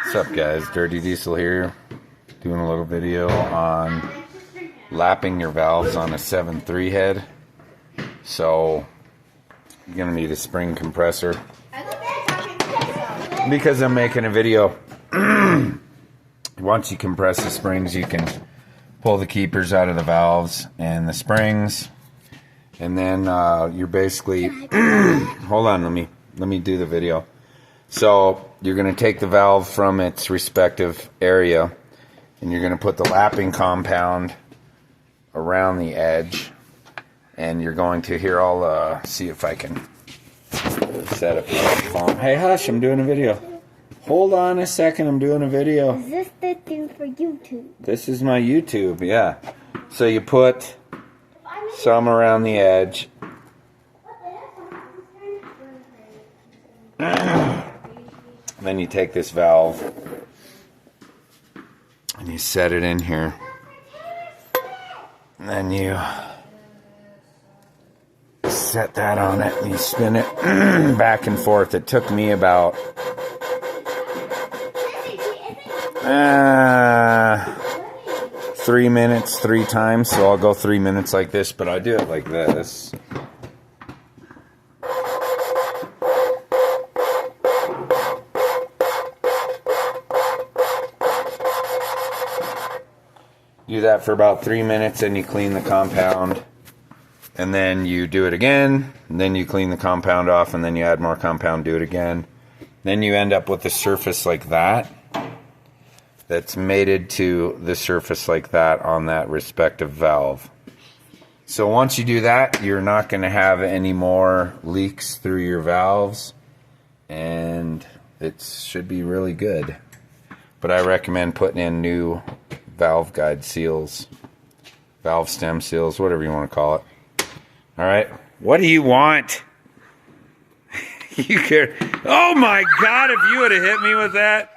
What's up, guys? Dirty Diesel here, doing a little video on lapping your valves on a 7.3 head. So you're gonna need a spring compressor because I'm making a video. Once you compress the springs, you can pull the keepers out of the valves and the springs, and then you're basically hold on, let me do the video. So you're going to take the valve from its respective area and you're going to put the lapping compound around the edge, and you're going to, here, I'll see if I can set up the phone. Hey, hush, I'm doing a video. Hold on a second, I'm doing a video. Is this the thing for YouTube? This is my YouTube, yeah. So you put some around the edge. Then you take this valve and you set it in here. And then you set that on it and you spin it back and forth. It took me about 3 minutes 3 times, so I'll go 3 minutes like this, but I do it like this. Do that for about 3 minutes, and you clean the compound, and then you do it again, and then you clean the compound off, and then you add more compound, do it again. Then you end up with a surface like that, that's mated to the surface like that on that respective valve. So once you do that, you're not going to have any more leaks through your valves, and it should be really good. But I recommend putting in new valve guide seals, valve stem seals, whatever you want to call it. All right, what do you want? You care? Oh my God! If you would have hit me with that.